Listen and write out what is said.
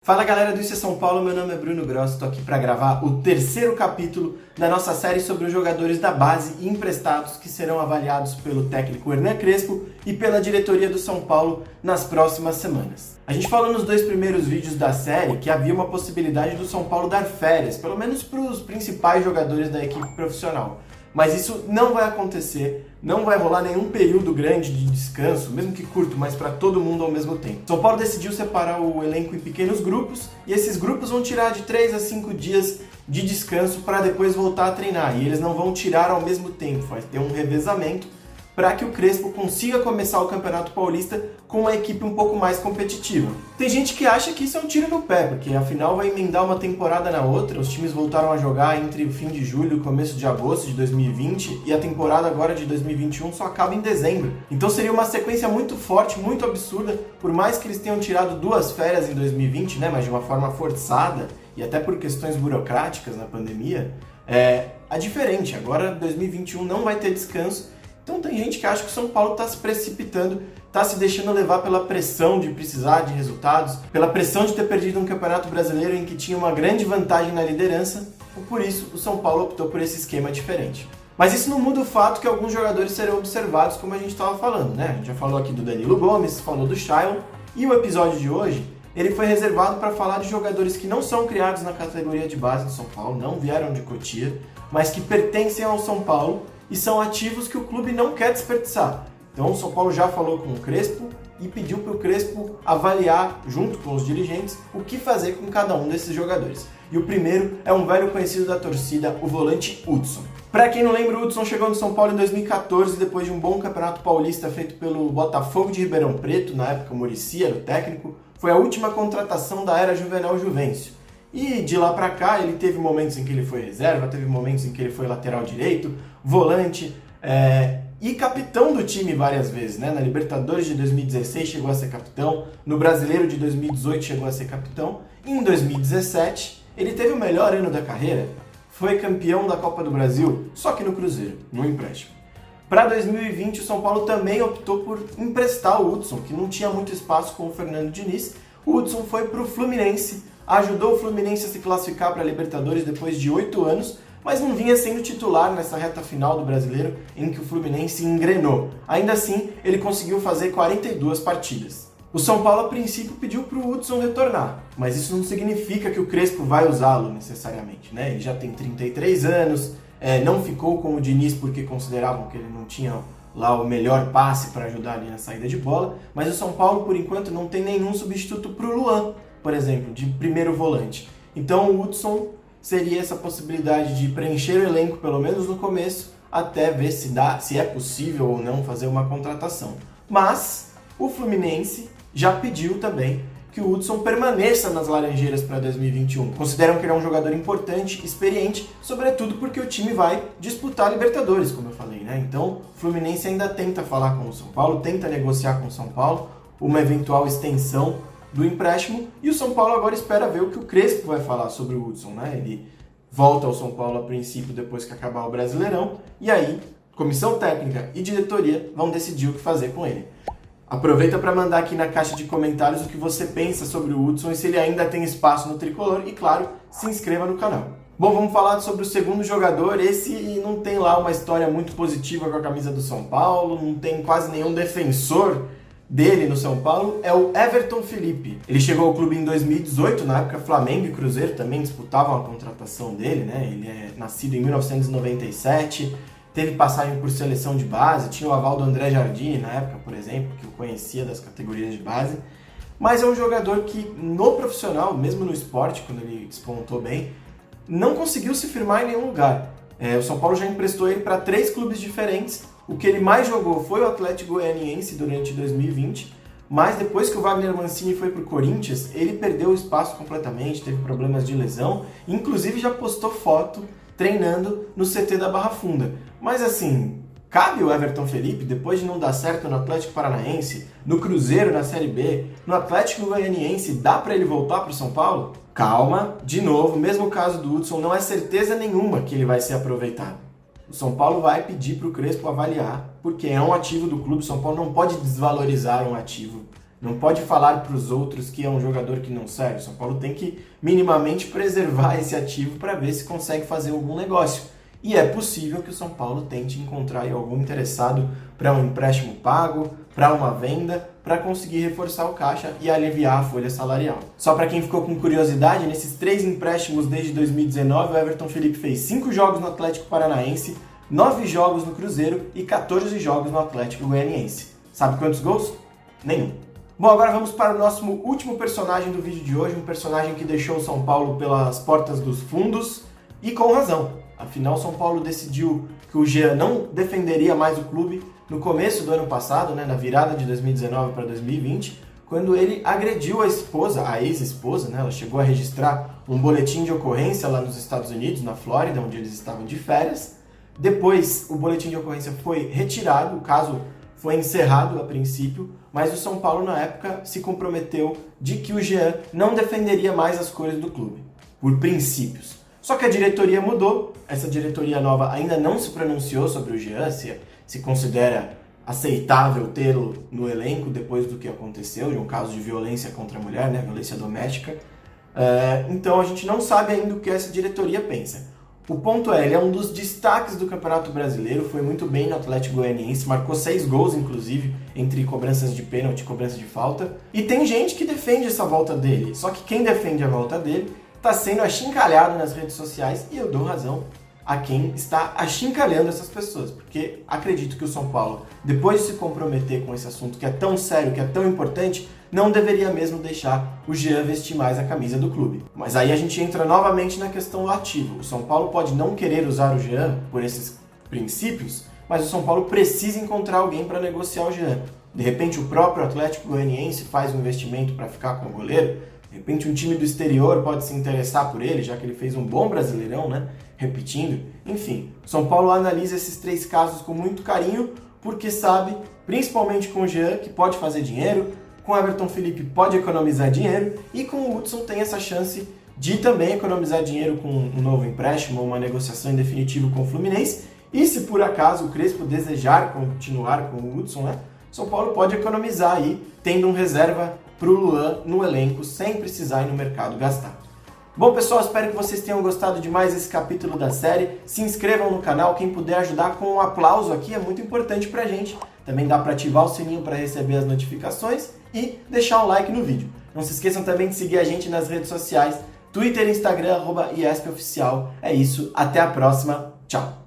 Fala galera do Isso é São Paulo, meu nome é Bruno Gross, estou aqui para gravar o terceiro capítulo da nossa série sobre os jogadores da base e emprestados que serão avaliados pelo técnico Hernan Crespo e pela diretoria do São Paulo nas próximas semanas. A gente falou nos dois primeiros vídeos da série que havia uma possibilidade do São Paulo dar férias, pelo menos para os principais jogadores da equipe profissional. Mas isso não vai acontecer, não vai rolar nenhum período grande de descanso, mesmo que curto, mas para todo mundo ao mesmo tempo. São Paulo decidiu separar o elenco em pequenos grupos e esses grupos vão tirar de 3 a 5 dias de descanso para depois voltar a treinar. E eles não vão tirar ao mesmo tempo, vai ter um revezamento para que o Crespo consiga começar o Campeonato Paulista com uma equipe um pouco mais competitiva. Tem gente que acha que isso é um tiro no pé, porque afinal vai emendar uma temporada na outra, os times voltaram a jogar entre o fim de julho e o começo de agosto de 2020, e a temporada agora de 2021 só acaba em dezembro. Então seria uma sequência muito forte, muito absurda, por mais que eles tenham tirado 2 férias em 2020, mas de uma forma forçada, e até por questões burocráticas na pandemia, é diferente. Agora 2021 não vai ter descanso. Então tem gente que acha que o São Paulo está se precipitando, está se deixando levar pela pressão de precisar de resultados, pela pressão de ter perdido um campeonato brasileiro em que tinha uma grande vantagem na liderança, e por isso o São Paulo optou por esse esquema diferente. Mas isso não muda o fato que alguns jogadores serão observados, como a gente estava falando, né? A gente já falou aqui do Danilo Gomes, falou do Shailon, e o episódio de hoje ele foi reservado para falar de jogadores que não são criados na categoria de base do São Paulo, não vieram de Cotia, mas que pertencem ao São Paulo e são ativos que o clube não quer desperdiçar. Então o São Paulo já falou com o Crespo e pediu para o Crespo avaliar, junto com os dirigentes, o que fazer com cada um desses jogadores. E o primeiro é um velho conhecido da torcida, o volante Hudson. Para quem não lembra, o Hudson chegou no São Paulo em 2014, depois de um bom campeonato paulista feito pelo Botafogo de Ribeirão Preto, na época o Muricy era o técnico. Foi a última contratação da era Juvenal Juvencio. E de lá para cá ele teve momentos em que ele foi reserva, teve momentos em que ele foi lateral direito, volante e capitão do time várias vezes, né? Na Libertadores de 2016 chegou a ser capitão, no Brasileiro de 2018 chegou a ser capitão, e em 2017 ele teve o melhor ano da carreira, foi campeão da Copa do Brasil, só que no Cruzeiro, no empréstimo. Para 2020 o São Paulo também optou por emprestar o Hudson, que não tinha muito espaço com o Fernando Diniz. O Hudson foi para o Fluminense, ajudou o Fluminense a se classificar para a Libertadores depois de 8 anos, mas não vinha sendo titular nessa reta final do Brasileiro em que o Fluminense engrenou. Ainda assim, ele conseguiu fazer 42 partidas. O São Paulo, a princípio, pediu para o Hudson retornar, mas isso não significa que o Crespo vai usá-lo necessariamente, né? Ele já tem 33 anos, não ficou com o Diniz porque consideravam que ele não tinha lá o melhor passe para ajudar ali na saída de bola, mas o São Paulo, por enquanto, não tem nenhum substituto para o Luan, por exemplo, de primeiro volante. Então o Hudson seria essa possibilidade de preencher o elenco, pelo menos no começo, até ver se é possível ou não fazer uma contratação. Mas o Fluminense já pediu também que o Hudson permaneça nas Laranjeiras para 2021. Consideram que ele é um jogador importante, experiente, sobretudo porque o time vai disputar a Libertadores, como eu falei, né? Então o Fluminense ainda tenta falar com o São Paulo, tenta negociar com o São Paulo uma eventual extensão do empréstimo, e o São Paulo agora espera ver o que o Crespo vai falar sobre o Hudson, né? Ele volta ao São Paulo a princípio depois que acabar o Brasileirão, e aí comissão técnica e diretoria vão decidir o que fazer com ele. Aproveita para mandar aqui na caixa de comentários o que você pensa sobre o Hudson e se ele ainda tem espaço no tricolor, e claro, se inscreva no canal. Bom, vamos falar sobre o segundo jogador. Esse não tem lá uma história muito positiva com a camisa do São Paulo, não tem quase nenhum defensor dele no São Paulo, é o Everton Felipe. Ele chegou ao clube em 2018, na época Flamengo e Cruzeiro também disputavam a contratação dele, né? Ele é nascido em 1997, teve passagem por seleção de base, tinha o aval do André Jardine na época, por exemplo, que o conhecia das categorias de base, mas é um jogador que no profissional, mesmo no esporte, quando ele despontou bem, não conseguiu se firmar em nenhum lugar. O São Paulo já emprestou ele para 3 clubes diferentes. O que ele mais jogou foi o Atlético Goianiense durante 2020, mas depois que o Wagner Mancini foi para o Corinthians, ele perdeu o espaço completamente, teve problemas de lesão, inclusive já postou foto treinando no CT da Barra Funda. Mas assim, cabe o Everton Felipe, depois de não dar certo no Atlético Paranaense, no Cruzeiro na Série B, no Atlético Goianiense, dá para ele voltar para o São Paulo? Calma, de novo, mesmo caso do Hudson, não é certeza nenhuma que ele vai ser aproveitado. O São Paulo vai pedir para o Crespo avaliar, porque é um ativo do clube. O São Paulo não pode desvalorizar um ativo Não pode falar para os outros que é um jogador que não serve. O São Paulo tem que minimamente preservar esse ativo para ver se consegue fazer algum negócio. E é possível que o São Paulo tente encontrar aí algum interessado para um empréstimo pago, para uma venda, para conseguir reforçar o caixa e aliviar a folha salarial. Só para quem ficou com curiosidade, nesses 3 empréstimos desde 2019, o Everton Felipe fez 5 jogos no Atlético Paranaense, 9 jogos no Cruzeiro e 14 jogos no Atlético Goianiense. Sabe quantos gols? Nenhum. Bom, agora vamos para o nosso último personagem do vídeo de hoje, um personagem que deixou o São Paulo pelas portas dos fundos e com razão. Afinal, São Paulo decidiu que o Jean não defenderia mais o clube no começo do ano passado, na virada de 2019 para 2020, quando ele agrediu a esposa, a ex-esposa, ela chegou a registrar um boletim de ocorrência lá nos Estados Unidos, na Flórida, onde eles estavam de férias. Depois, o boletim de ocorrência foi retirado, o caso foi encerrado a princípio, mas o São Paulo, na época, se comprometeu de que o Jean não defenderia mais as cores do clube, por princípios. Só que a diretoria mudou, essa diretoria nova ainda não se pronunciou sobre o Jean, se considera aceitável tê-lo no elenco depois do que aconteceu, de um caso de violência contra a mulher, violência doméstica. Então a gente não sabe ainda o que essa diretoria pensa. O ponto é, ele é um dos destaques do Campeonato Brasileiro, foi muito bem no Atlético Goianiense, marcou 6 gols, inclusive, entre cobranças de pênalti e cobranças de falta. E tem gente que defende essa volta dele, só que quem defende a volta dele está sendo achincalhado nas redes sociais, e eu dou razão a quem está achincalhando essas pessoas, porque acredito que o São Paulo, depois de se comprometer com esse assunto que é tão sério, que é tão importante, não deveria mesmo deixar o Jean vestir mais a camisa do clube. Mas aí a gente entra novamente na questão do ativo. O São Paulo pode não querer usar o Jean por esses princípios, mas o São Paulo precisa encontrar alguém para negociar o Jean. De repente o próprio Atlético Goianiense faz um investimento para ficar com o goleiro, de repente um time do exterior pode se interessar por ele, já que ele fez um bom Brasileirão, repetindo. Enfim, São Paulo analisa esses 3 casos com muito carinho, porque sabe, principalmente com o Jean, que pode fazer dinheiro, com o Everton Felipe pode economizar dinheiro, e com o Hudson tem essa chance de também economizar dinheiro com um novo empréstimo, uma negociação em definitivo com o Fluminense. E se por acaso o Crespo desejar continuar com o Hudson, São Paulo pode economizar aí, tendo um reserva para o Luan no elenco, sem precisar ir no mercado gastar. Bom, pessoal, espero que vocês tenham gostado de mais esse capítulo da série. Se inscrevam no canal, quem puder ajudar com um aplauso aqui é muito importante pra gente. Também dá para ativar o sininho para receber as notificações e deixar um like no vídeo. Não se esqueçam também de seguir a gente nas redes sociais, Twitter e Instagram, @IESPOficial. É isso, até a próxima, tchau!